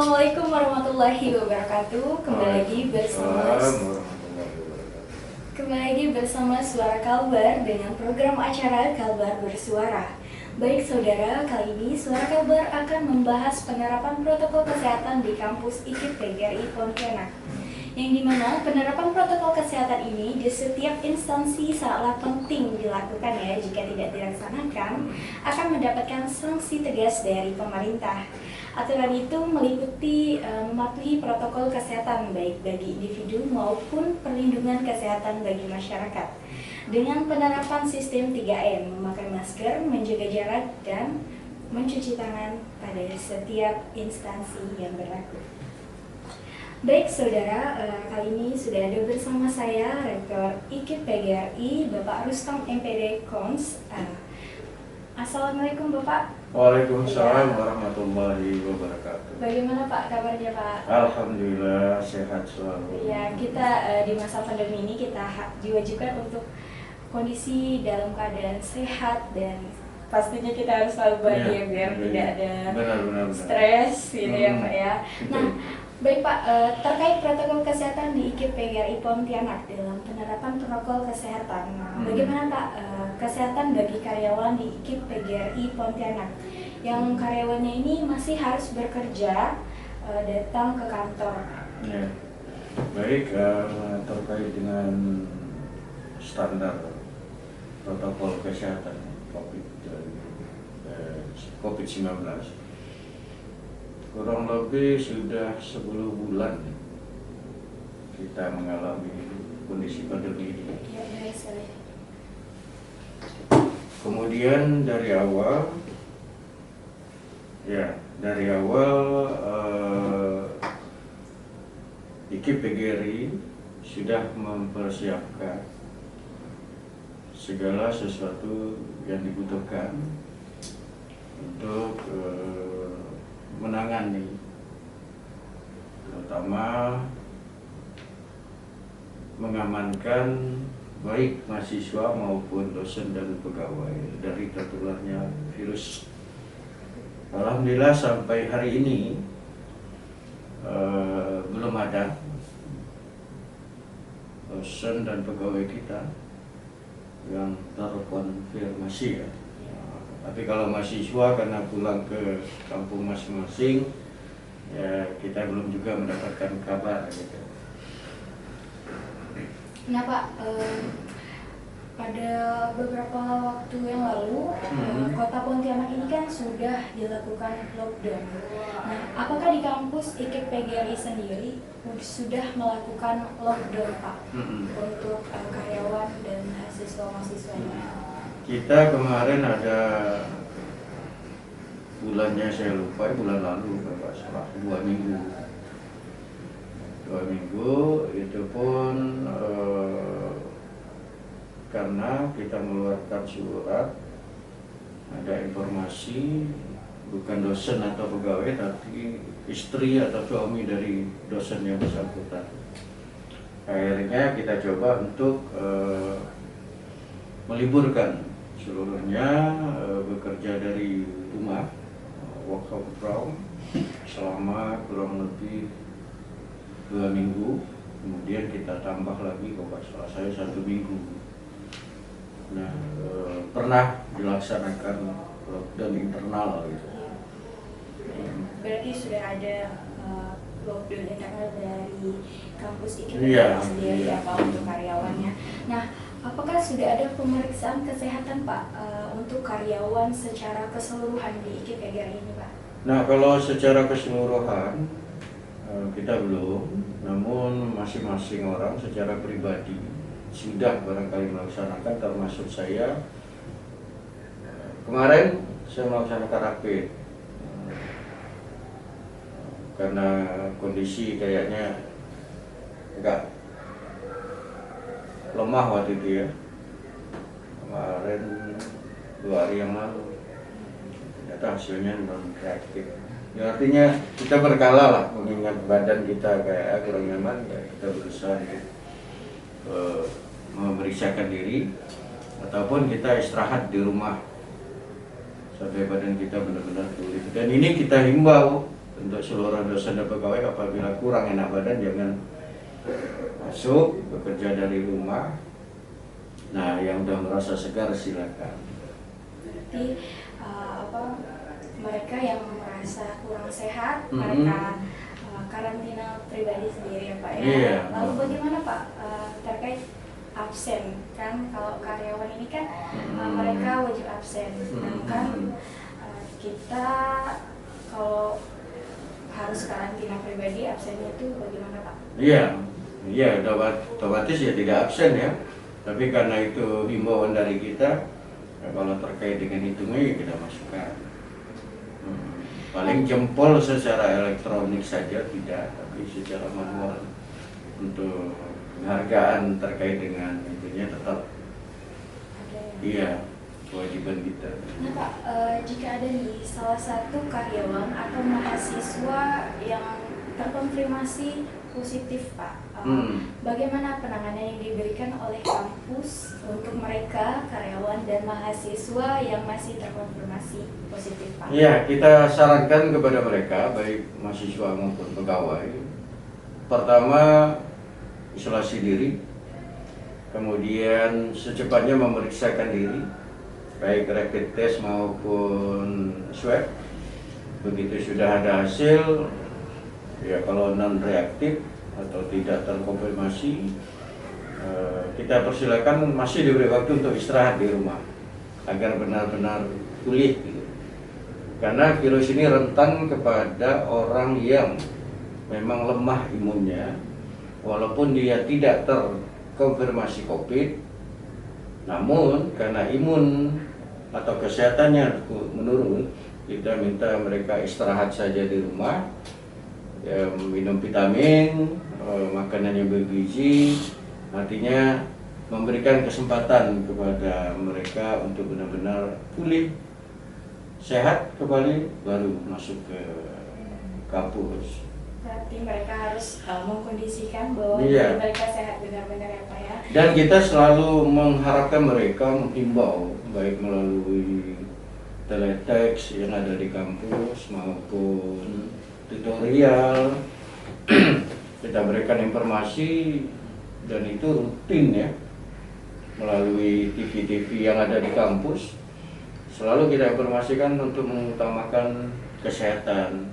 Assalamualaikum warahmatullahi wabarakatuh. Kembali lagi bersama Suara Kalbar dengan program acara Kalbar Bersuara. Baik saudara, kali ini Suara Kalbar akan membahas penerapan protokol kesehatan di kampus IKIP PGRI Pontianak. Yang dimana penerapan protokol kesehatan ini di setiap instansi sangatlah penting dilakukan ya. Jika tidak dilaksanakan akan mendapatkan sanksi tegas dari pemerintah. Aturan itu meliputi mematuhi protokol kesehatan baik bagi individu maupun perlindungan kesehatan bagi masyarakat dengan penerapan sistem 3M, memakai masker, menjaga jarak, dan mencuci tangan pada setiap instansi yang berlaku. Baik saudara, kali ini sudah ada bersama saya Rektor IKIP PGRI Bapak Rustam MPD Kons. Assalamualaikum Bapak. Waalaikumsalam warahmatullahi wabarakatuh. Bagaimana Pak kabarnya Pak? Alhamdulillah sehat selalu. Ya, kita di masa pandemi ini kita diwajibkan untuk kondisi dalam keadaan sehat dan pastinya kita harus selalu bahagia biar tidak ada stres gitu ya Pak ya. Nah, baik Pak, terkait protokol kesehatan di IKIP PGRI Pontianak dalam penerapan protokol kesehatan, bagaimana Pak kesehatan bagi karyawan di IKIP PGRI Pontianak yang karyawannya ini masih harus bekerja datang ke kantor? Ya. Baik, terkait dengan standar protokol kesehatan COVID-19 kurang lebih sudah 10 bulan kita mengalami kondisi pandemi ini. Kemudian dari awal IKIP PGRI sudah mempersiapkan segala sesuatu yang dibutuhkan untuk menangani, terutama mengamankan baik mahasiswa maupun dosen dan pegawai dari tertularnya virus. Alhamdulillah sampai hari ini belum ada dosen dan pegawai kita yang terkonfirmasi ya. Tapi kalau mahasiswa karena pulang ke kampung masing-masing, ya kita belum juga mendapatkan kabar gitu. Nah Pak, pada beberapa waktu yang lalu, Kota Pontianak ini kan sudah dilakukan lockdown. Nah, apakah di kampus IKIP PGRI sendiri sudah melakukan lockdown Pak untuk karyawan dan mahasiswa-mahasiswanya? Kita kemarin ada bulannya saya lupa, bulan lalu Bapak salah 2 minggu. 2 minggu itu pun karena kita mengeluarkan surat, ada informasi bukan dosen atau pegawai tapi istri atau suami dari dosen yang bersangkutan. Akhirnya kita coba untuk meliburkan seluruhnya, bekerja dari rumah, work from home selama kurang lebih 2 minggu. Kemudian kita tambah lagi kalau salah saya 1 minggu. Nah, pernah dilaksanakan lockdown internal gitu. Berarti sudah ada lockdown internal dari kampus IKIP sendiri apa untuk karyawannya. Nah, apakah sudah ada pemeriksaan kesehatan Pak untuk karyawan secara keseluruhan di IKIP PGRI ini Pak? Nah, kalau secara keseluruhan kita belum, namun masing-masing orang secara pribadi sudah barangkali melaksanakan, termasuk saya. Kemarin saya melaksanakan rapid karena kondisi kayaknya agak lemah waktu itu ya. Kemarin 2 hari yang lalu ternyata hasilnya non reaktif. Ya, artinya kita berkala lah, mengingat badan kita kayak kurang nyaman, ya kita berusaha memeriksakan diri ataupun kita istirahat di rumah sampai badan kita benar-benar pulih. Dan ini kita himbau untuk seluruh dosen dan pegawai apabila kurang enak badan jangan masuk, bekerja dari rumah. Nah, yang udah merasa segar silakan. Berarti mereka yang merasa kurang sehat, mereka karantina pribadi sendiri ya Pak ya. Iya. Lalu bagaimana Pak terkait absen? Kan kalau karyawan ini kan mereka wajib absen, sedangkan kita kalau harus karantina pribadi absennya itu bagaimana Pak? Iya, otomatis ya tidak absen ya. Tapi karena itu himbauan dari kita, kalau terkait dengan hitungnya ya kita masukkan. Paling jempol secara elektronik saja tidak, tapi secara manual untuk penghargaan terkait dengan itunya tetap iya kewajiban kita. Nah Pak, jika ada nih salah satu karyawan atau mahasiswa yang terkonfirmasi positif Pak, bagaimana penanganan yang diberikan oleh kampus untuk mereka karyawan dan mahasiswa yang masih terkonfirmasi positif Pak? Iya, kita sarankan kepada mereka baik mahasiswa maupun pegawai. Pertama, isolasi diri, kemudian secepatnya memeriksakan diri, baik rapid test maupun swab. Begitu sudah ada hasil, ya kalau non reaktif atau tidak terkonfirmasi, kita persilakan masih diberi waktu untuk istirahat di rumah agar benar-benar pulih. Karena virus ini rentan kepada orang yang memang lemah imunnya, walaupun dia tidak terkonfirmasi COVID, namun karena imun atau kesehatannya menurun, kita minta mereka istirahat saja di rumah, ya, minum vitamin, makanan yang bergizi, artinya memberikan kesempatan kepada mereka untuk benar-benar pulih, sehat kembali, baru masuk ke kampus. Berarti mereka harus mengkondisikan bahwa Iya. mereka sehat benar-benar ya Pak ya. Dan kita selalu mengharapkan mereka menghimbau baik melalui teletext yang ada di kampus maupun tutorial. Kita berikan informasi dan itu rutin ya melalui TV-TV yang ada di kampus. Selalu kita informasikan untuk mengutamakan kesehatan.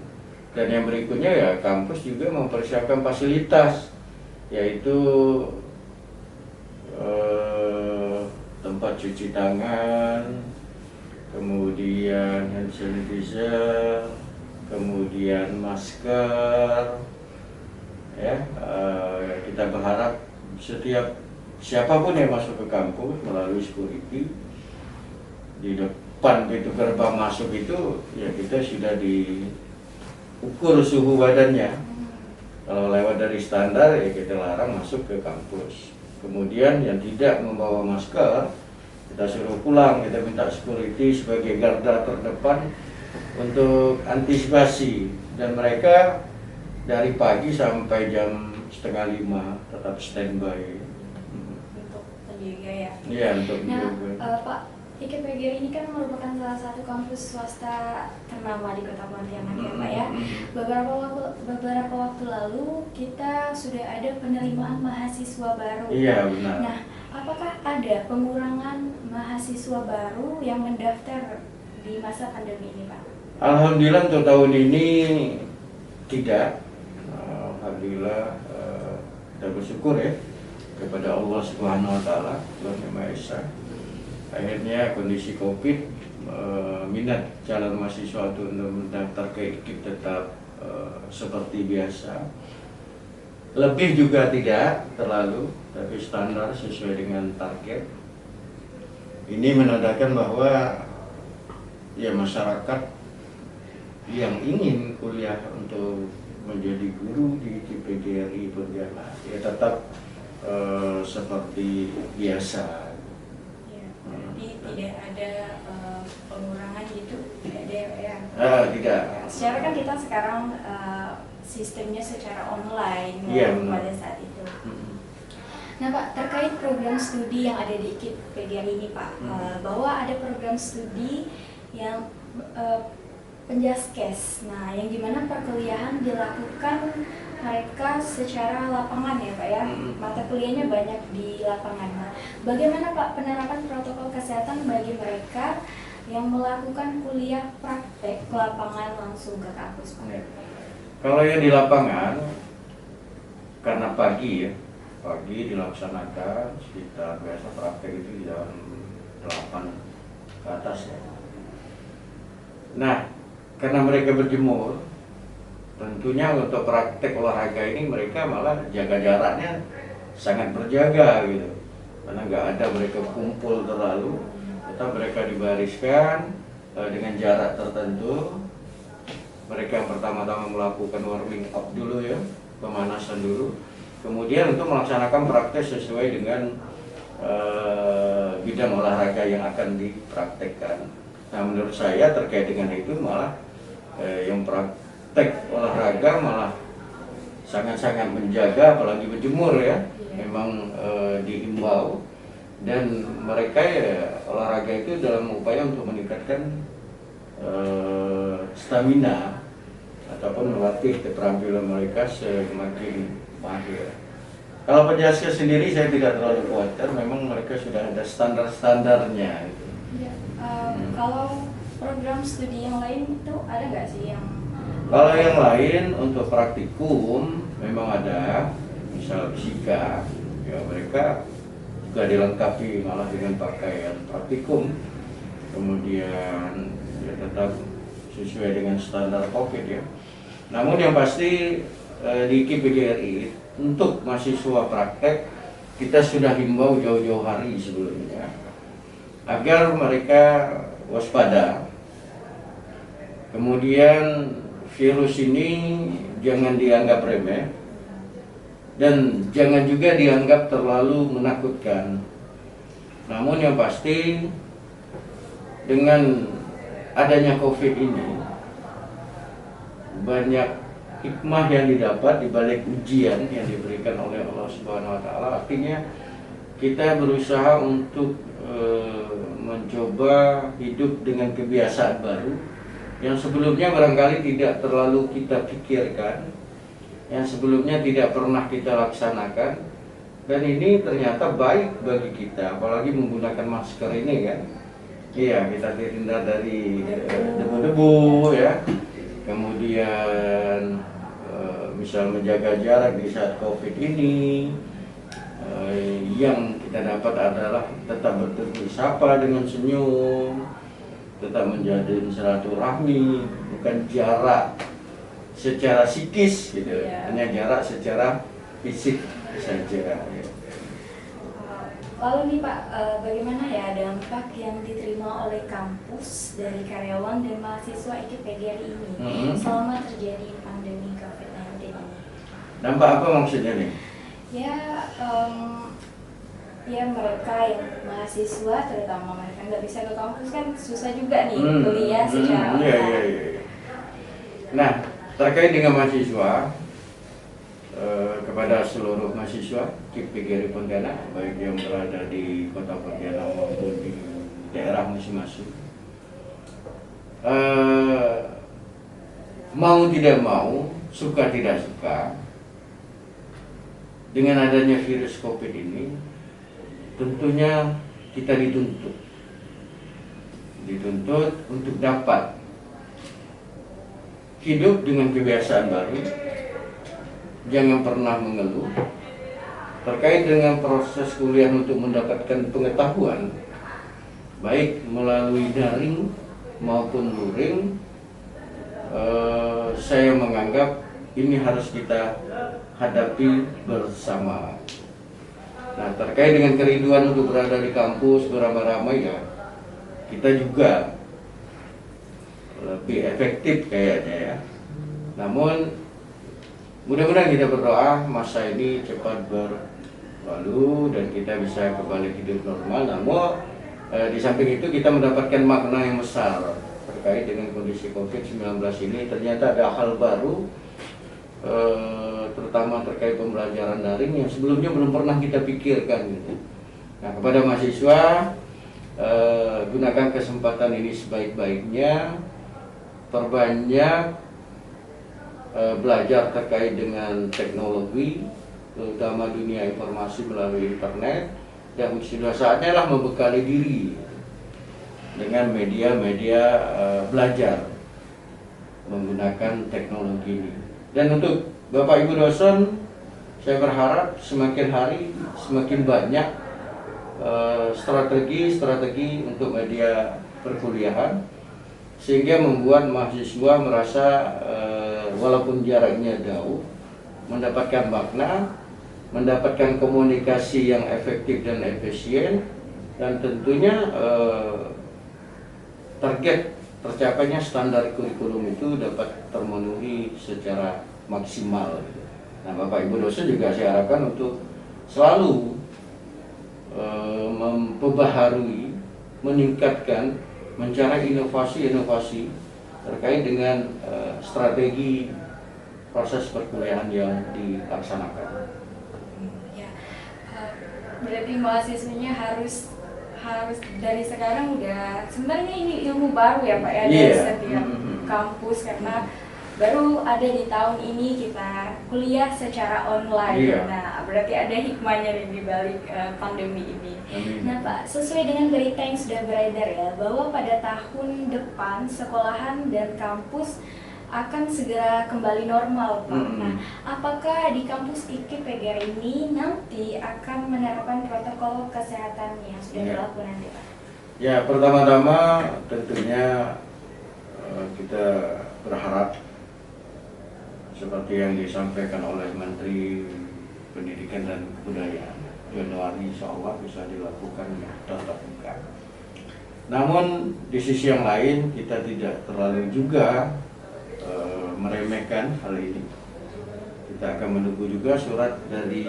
Dan yang berikutnya ya kampus juga mempersiapkan fasilitas, yaitu tempat cuci tangan, kemudian hand sanitizer, kemudian masker. Ya, kita berharap setiap siapapun yang masuk ke kampus melalui security di depan pintu gerbang masuk itu ya kita sudah diukur suhu badannya. Kalau lewat dari standar ya kita larang masuk ke kampus. Kemudian yang tidak membawa masker kita suruh pulang, kita minta security sebagai garda terdepan untuk antisipasi, dan mereka dari pagi sampai jam 4:30 tetap standby Untuk menjaga ya. Iya, untuk menjaga. Pak, IKPGRI ini kan merupakan salah satu kampus swasta ternama di Kota Pontianak ya Pak ya. Beberapa waktu lalu kita sudah ada penerimaan mahasiswa baru. Iya, benar. Nah, apakah ada pengurangan mahasiswa baru yang mendaftar di masa pandemi ini Pak? Alhamdulillah untuk tahun ini tidak. Alhamdulillah kita bersyukur ya kepada Allah Subhanahu Wa Taala, Tuhan Yang Maha Esa. Akhirnya kondisi COVID minat calon mahasiswa untuk mendaftar ke IKIP tetap seperti biasa. Lebih juga tidak terlalu, tapi standar sesuai dengan target. Ini menandakan bahwa ya masyarakat yang ingin kuliah untuk menjadi guru di IKPGRI Pontianak ya tetap seperti biasa. Jadi tidak ada pengurangan gitu, tidak ada ya? Tidak. Secara kan kita sekarang sistemnya secara online Iya, pada saat itu. Nah Pak, terkait program studi yang ada di IKIP PGRI ini Pak, bahwa ada program studi yang penjaskes. Nah, yang dimana perkuliahan dilakukan mereka secara lapangan ya Pak ya. Mata kuliahnya banyak di lapangan. Nah, bagaimana Pak penerapan protokol kesehatan bagi mereka yang melakukan kuliah praktek ke lapangan langsung ke kampus Pak? Kalau yang di lapangan, karena pagi ya, pagi dilaksanakan sekitar biasa praktek itu jam 8 ke atas ya. Nah, karena mereka berjemur, tentunya untuk praktek olahraga ini mereka malah jaga jaraknya sangat berjaga gitu, karena nggak ada mereka kumpul terlalu, tetap mereka dibariskan dengan jarak tertentu. Mereka yang pertama-tama melakukan warming up dulu ya, pemanasan dulu, kemudian untuk melaksanakan praktek sesuai dengan bidang olahraga yang akan dipraktekkan. Nah, menurut saya terkait dengan itu malah yang praktek olahraga malah sangat-sangat menjaga, apalagi berjemur ya, memang diimbau, dan mereka ya olahraga itu dalam upaya untuk meningkatkan stamina ataupun melatih keterampilan mereka semakin mahir. Kalau penjaskes sendiri saya tidak terlalu khawatir, memang mereka sudah ada standar-standarnya gitu. Ya, kalau program studi yang lain itu ada nggak sih yang? Kalau yang lain untuk praktikum memang ada, misal fisika, ya mereka juga dilengkapi malah dengan pakaian praktikum, kemudian ya tetap sesuai dengan standar COVID ya. Namun yang pasti di KIP-PGRI untuk mahasiswa praktek kita sudah himbau jauh-jauh hari sebelumnya agar mereka waspada. Kemudian virus ini jangan dianggap remeh dan jangan juga dianggap terlalu menakutkan. Namun yang pasti dengan adanya COVID ini banyak hikmah yang didapat di balik ujian yang diberikan oleh Allah Subhanahu wa taala. Artinya kita berusaha untuk mencoba hidup dengan kebiasaan baru yang sebelumnya barangkali tidak terlalu kita pikirkan, yang sebelumnya tidak pernah kita laksanakan, dan ini ternyata baik bagi kita, apalagi menggunakan masker ini kan. Iya, kita terhindar dari debu-debu ya, kemudian misal menjaga jarak di saat COVID ini. Yang kita dapat adalah tetap bertemu sapa dengan senyum, tetap menjalin silaturahmi, bukan jarak secara psikis gitu, hanya jarak secara fisik saja. Lalu nih Pak, bagaimana ya dampak yang diterima oleh kampus dari karyawan dan mahasiswa IKIP-PGRI ini selama terjadi pandemi COVID-19 ini? Dampak apa maksudnya nih? Ya, ya mereka yang mahasiswa, terutama mereka nggak bisa ke kampus kan susah juga nih kuliah secara online. Nah, terkait dengan mahasiswa, kepada seluruh mahasiswa KIP-PGRI Pontianak, baik yang berada di Kota Pontianak maupun di daerah masing-masing, mau tidak mau, suka tidak suka, dengan adanya virus COVID ini, tentunya kita dituntut untuk dapat hidup dengan kebiasaan baru, jangan pernah mengeluh terkait dengan proses kuliah untuk mendapatkan pengetahuan, baik melalui daring maupun luring. Saya menganggap ini harus kita hadapi bersama. Nah, terkait dengan kerinduan untuk berada di kampus beramai-ramai ya, kita juga lebih efektif kayaknya ya. Namun mudah-mudahan kita berdoa masa ini cepat berlalu dan kita bisa kembali hidup normal. Namun di samping itu kita mendapatkan makna yang besar terkait dengan kondisi COVID-19 ini. Ternyata ada hal baru, terutama terkait pembelajaran daring yang sebelumnya belum pernah kita pikirkan gitu. Nah, kepada mahasiswa, gunakan kesempatan ini sebaik-baiknya perbanyak belajar terkait dengan teknologi, terutama dunia informasi melalui internet, dan sudah saatnya lah membekali diri dengan media-media belajar menggunakan teknologi ini. Dan untuk Bapak Ibu dosen, saya berharap semakin hari semakin banyak strategi untuk media perkuliahan, sehingga membuat mahasiswa merasa walaupun jaraknya jauh mendapatkan makna, mendapatkan komunikasi yang efektif dan efisien, dan tentunya target tercapainya standar kurikulum itu dapat termenuhi secara maksimal. Nah, Bapak Ibu dosen juga saya harapkan untuk selalu memperbaharui, meningkatkan, mencari inovasi-inovasi terkait dengan strategi proses perkuliahan yang dilaksanakan. Ya, berarti mahasiswanya harus dari sekarang udah, sebenarnya ini ilmu baru ya Pak ya, dari setiap kampus, karena baru ada di tahun ini kita kuliah secara online. Nah, berarti ada hikmahnya nih di balik pandemi ini. Nah Pak, sesuai dengan berita yang sudah beredar ya, bahwa pada tahun depan sekolahan dan kampus akan segera kembali normal Pak. Nah, apakah di kampus IKIP PGRI ini nanti akan menerapkan protokol kesehatan yang sudah berlaku nanti Pak? Ya, pertama-tama tentunya kita berharap seperti yang disampaikan oleh Menteri Pendidikan dan Kebudayaan, Januari insya Allah bisa dilakukan tatap muka. Namun di sisi yang lain kita tidak terlalu juga meremehkan hal ini. Kita akan menunggu juga surat dari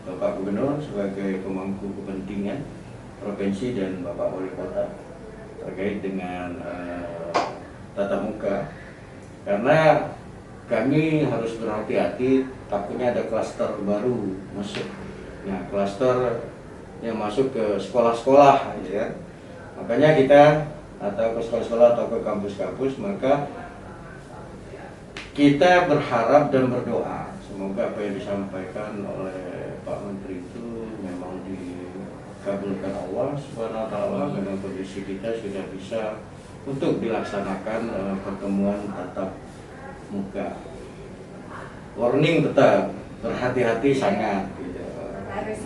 Bapak Gubernur sebagai pemangku kepentingan provinsi dan Bapak Wali Kota terkait dengan tatap muka, karena kami harus berhati-hati, takutnya ada klaster baru masuk. Nah, klaster yang masuk ke sekolah-sekolah, ya. Makanya kita atau ke sekolah-sekolah atau ke kampus-kampus, maka kita berharap dan berdoa semoga apa yang disampaikan oleh Pak Menteri itu memang dikabulkan Allah Subhanahu wa taala, dengan kondisi kita sudah bisa untuk dilaksanakan pertemuan tatap muka. Warning tetap berhati-hati sangat gitu. Harus.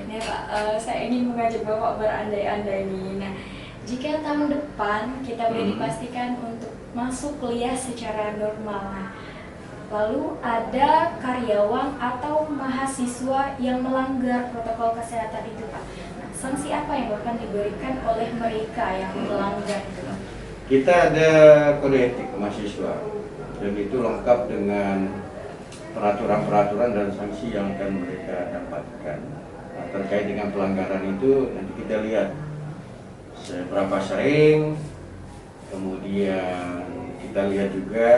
Nah Pak, saya ingin mengajak Bapak berandai-andai nih. Nah, jika tahun depan kita udah dipastikan untuk masuk kuliah secara normal, nah, lalu ada karyawan atau mahasiswa yang melanggar protokol kesehatan itu Pak, nah, sanksi apa yang akan diberikan oleh mereka yang melanggar itu Pak? Kita ada kode etik mahasiswa, dan itu lengkap dengan peraturan-peraturan dan sanksi yang akan mereka dapatkan. Nah, terkait dengan pelanggaran itu nanti kita lihat seberapa sering, kemudian kita lihat juga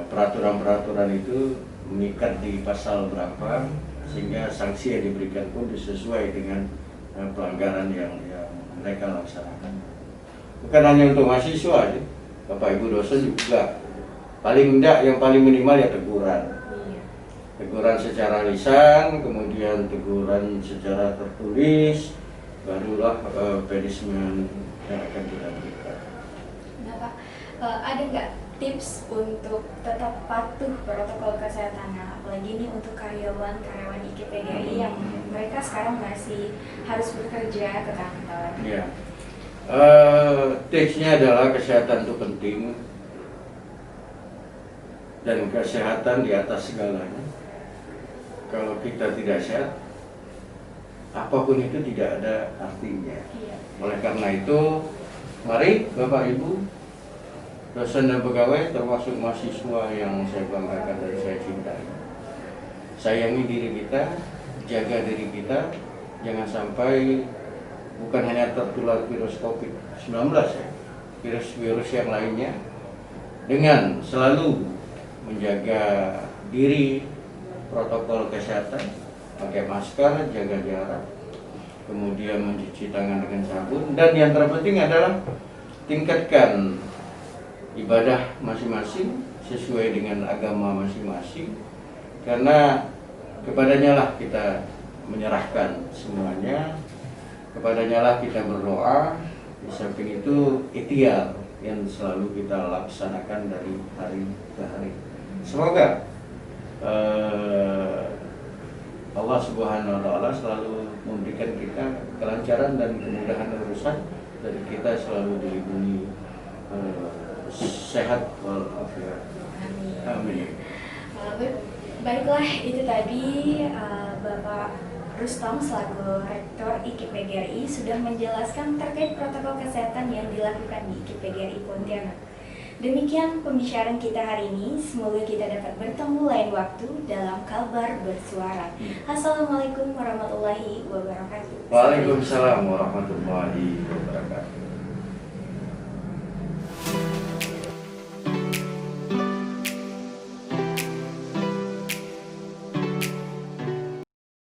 peraturan-peraturan itu mengikat di pasal berapa, sehingga sanksi yang diberikan pun sesuai dengan pelanggaran yang mereka laksanakan. Bukan hanya untuk mahasiswa, Bapak Ibu dosen juga. Paling tidak, yang paling minimal ya teguran. Teguran secara lisan, kemudian teguran secara tertulis, barulah punishment yang akan kita berikan. Nah Pak, ada nggak tips untuk tetap patuh protokol kesehatan? Nah, apalagi ini untuk karyawan IKIP PGRI yang mereka sekarang masih harus bekerja ke kantor. Ya. Tipsnya adalah kesehatan itu penting, dan kesehatan di atas segalanya. Kalau kita tidak sehat, apapun itu tidak ada artinya. Oleh karena itu, mari Bapak Ibu dosen dan pegawai, termasuk mahasiswa yang saya banggakan dan saya cintai, sayangi diri kita, jaga diri kita, jangan sampai bukan hanya tertular virus COVID-19 ya, virus-virus yang lainnya, dengan selalu menjaga diri, protokol kesehatan, pakai masker, jaga jarak, kemudian mencuci tangan dengan sabun, dan yang terpenting adalah tingkatkan ibadah masing-masing sesuai dengan agama masing-masing, karena kepadanya lah kita menyerahkan semuanya, kepadanya lah kita berdoa. Di samping itu ikhtiar yang selalu kita laksanakan dari hari ke hari. Semoga Allah Subhanahu wa Ta'ala selalu memberikan kita kelancaran dan kemudahan urusan, dan kita selalu dilindungi sehat walafiat. Amin. Baiklah, itu tadi Bapak Rustom selaku Rektor IKIP PGRI sudah menjelaskan terkait protokol kesehatan yang dilakukan di IKIP PGRI Pontianak. Demikian pembicaraan kita hari ini. Semoga kita dapat bertemu lain waktu dalam Kalbar Bersuara. Assalamualaikum warahmatullahi wabarakatuh. Waalaikumsalam warahmatullahi wabarakatuh.